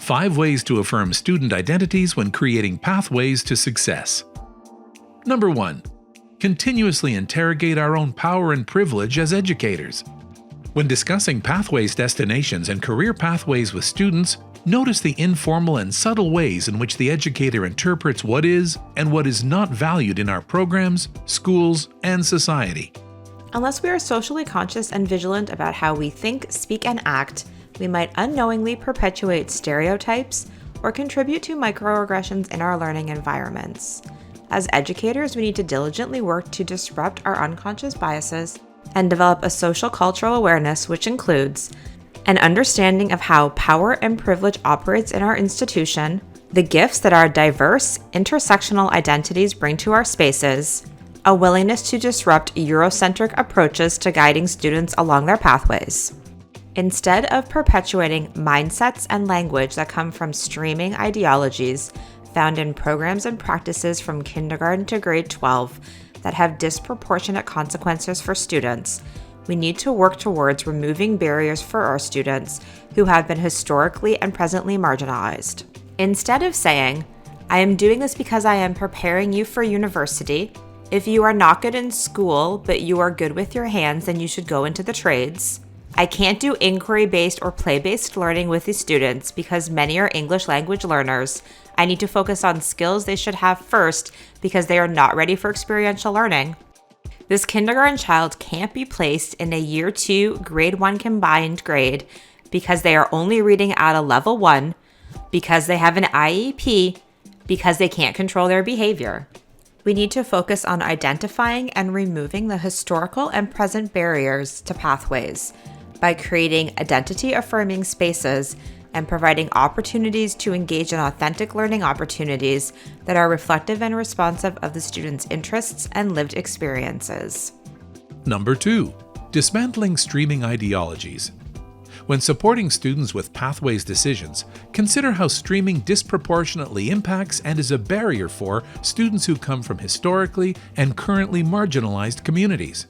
5 ways to affirm student identities when creating pathways to success. Number 1. Continuously interrogate our own power and privilege as educators. When discussing pathways, destinations, and career pathways with students, notice the informal and subtle ways in which the educator interprets what is and what is not valued in our programs, schools, and society. Unless we are socially conscious and vigilant about how we think, speak, and act, we might unknowingly perpetuate stereotypes or contribute to microaggressions in our learning environments. As educators, we need to diligently work to disrupt our unconscious biases and develop a social cultural awareness which includes an understanding of how power and privilege operates in our institution, the gifts that our diverse, intersectional identities bring to our spaces, a willingness to disrupt Eurocentric approaches to guiding students along their pathways. Instead of perpetuating mindsets and language that come from streaming ideologies found in programs and practices from kindergarten to grade 12 that have disproportionate consequences for students, we need to work towards removing barriers for our students who have been historically and presently marginalized. Instead of saying, "I am doing this because I am preparing you for university. If you are not good in school, but you are good with your hands, then you should go into the trades. I can't do inquiry-based or play-based learning with these students because many are English language learners. I need to focus on skills they should have first because they are not ready for experiential learning." This kindergarten child can't be placed in a year 2, grade 1 combined grade because they are only reading at a level 1, because they have an IEP, because they can't control their behavior. We need to focus on identifying and removing the historical and present barriers to pathways by creating identity-affirming spaces and providing opportunities to engage in authentic learning opportunities that are reflective and responsive of the student's interests and lived experiences. Number 2. Dismantling streaming ideologies. When supporting students with pathways decisions, consider how streaming disproportionately impacts and is a barrier for students who come from historically and currently marginalized communities.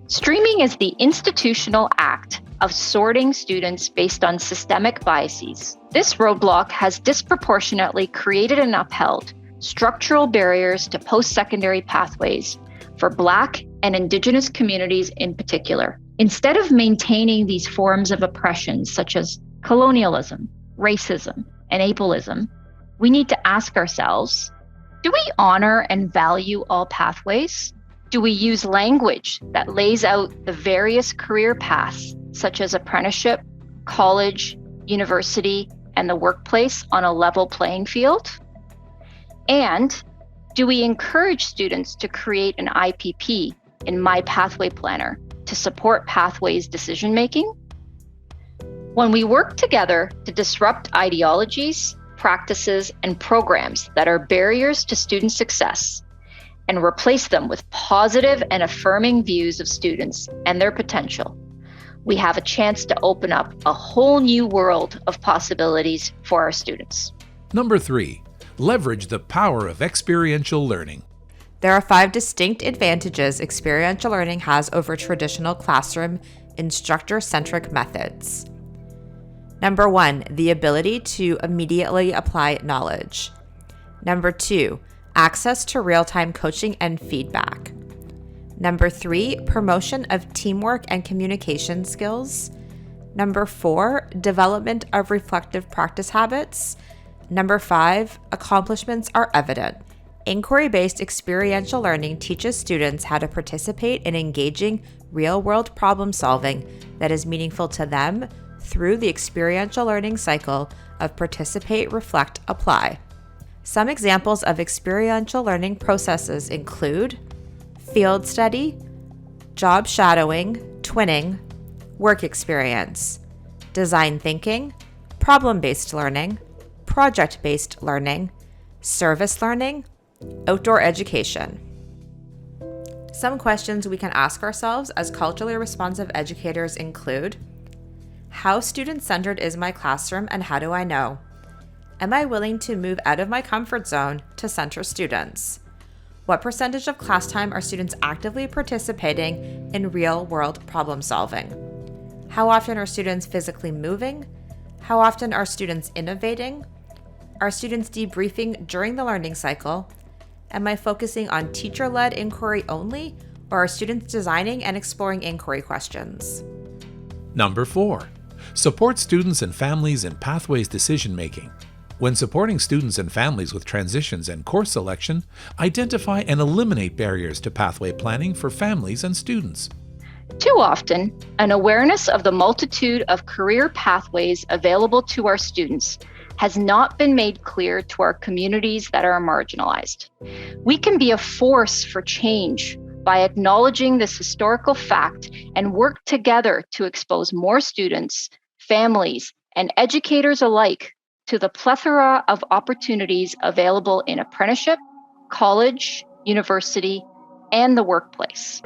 Streaming is the institutional act of sorting students based on systemic biases. This roadblock has disproportionately created and upheld structural barriers to post-secondary pathways for Black and Indigenous communities in particular. Instead of maintaining these forms of oppression, such as colonialism, racism, and ableism, we need to ask ourselves, do we honor and value all pathways? Do we use language that lays out the various career paths, such as apprenticeship, college, university, and the workplace on a level playing field? And do we encourage students to create an IPP in My Pathway Planner to support pathways decision-making? When we work together to disrupt ideologies, practices, and programs that are barriers to student success, and replace them with positive and affirming views of students and their potential, we have a chance to open up a whole new world of possibilities for our students. Number 3. Leverage the power of experiential learning. There are 5 distinct advantages experiential learning has over traditional classroom instructor-centric methods. Number 1, the ability to immediately apply knowledge. Number 2, access to real-time coaching and feedback. Number 3, promotion of teamwork and communication skills. Number 4, development of reflective practice habits. Number 5, accomplishments are evident. Inquiry-based experiential learning teaches students how to participate in engaging real-world problem solving that is meaningful to them through the experiential learning cycle of participate, reflect, apply. Some examples of experiential learning processes include field study, job shadowing, twinning, work experience, design thinking, problem-based learning, project-based learning, service learning, outdoor education. Some questions we can ask ourselves as culturally responsive educators include: how student-centered is my classroom and how do I know? Am I willing to move out of my comfort zone to center students? What percentage of class time are students actively participating in real-world problem solving? How often are students physically moving? How often are students innovating? Are students debriefing during the learning cycle? Am I focusing on teacher-led inquiry only, or are students designing and exploring inquiry questions? Number 4. Support students and families in pathways decision-making. When supporting students and families with transitions and course selection, identify and eliminate barriers to pathway planning for families and students. Too often, an awareness of the multitude of career pathways available to our students has not been made clear to our communities that are marginalized. We can be a force for change by acknowledging this historical fact and work together to expose more students, families, and educators alike to the plethora of opportunities available in apprenticeship, college, university, and the workplace.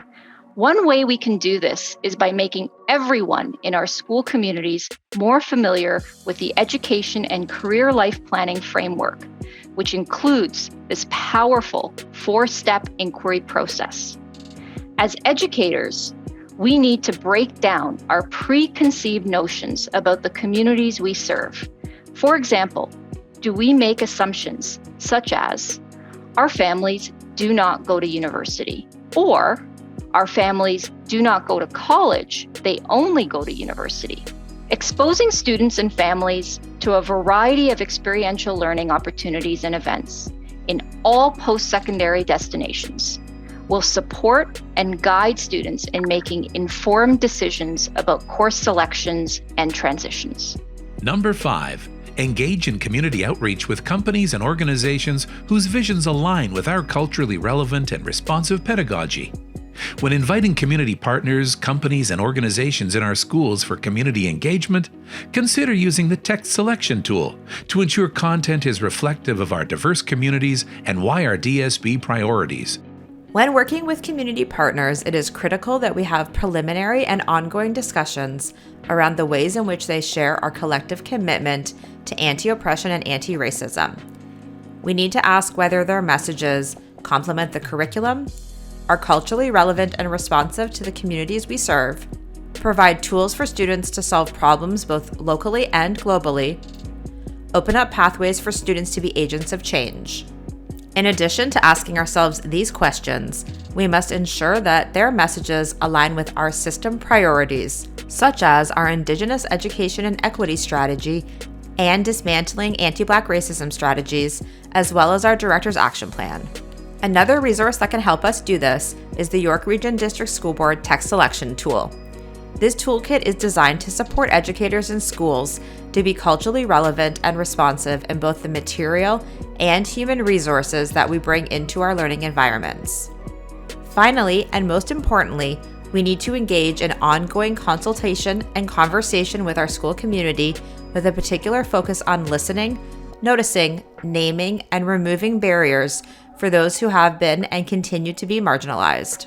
One way we can do this is by making everyone in our school communities more familiar with the education and career life planning framework, which includes this powerful 4-step inquiry process. As educators, we need to break down our preconceived notions about the communities we serve. For example, do we make assumptions such as, our families do not go to university, or our families do not go to college, they only go to university? Exposing students and families to a variety of experiential learning opportunities and events in all post-secondary destinations will support and guide students in making informed decisions about course selections and transitions. Number 5. Engage in community outreach with companies and organizations whose visions align with our culturally relevant and responsive pedagogy. When inviting community partners, companies, and organizations in our schools for community engagement, consider using the text selection tool to ensure content is reflective of our diverse communities and YRDSB priorities. When working with community partners, it is critical that we have preliminary and ongoing discussions around the ways in which they share our collective commitment to anti-oppression and anti-racism. We need to ask whether their messages complement the curriculum, are culturally relevant and responsive to the communities we serve, provide tools for students to solve problems both locally and globally, open up pathways for students to be agents of change. In addition to asking ourselves these questions, we must ensure that their messages align with our system priorities, such as our Indigenous education and equity strategy and dismantling anti-Black racism strategies, as well as our Director's Action Plan. Another resource that can help us do this is the York Region District School Board Text Selection Tool. This toolkit is designed to support educators in schools to be culturally relevant and responsive in both the material and human resources that we bring into our learning environments. Finally, and most importantly, we need to engage in ongoing consultation and conversation with our school community with a particular focus on listening, noticing, naming, and removing barriers for those who have been and continue to be marginalized.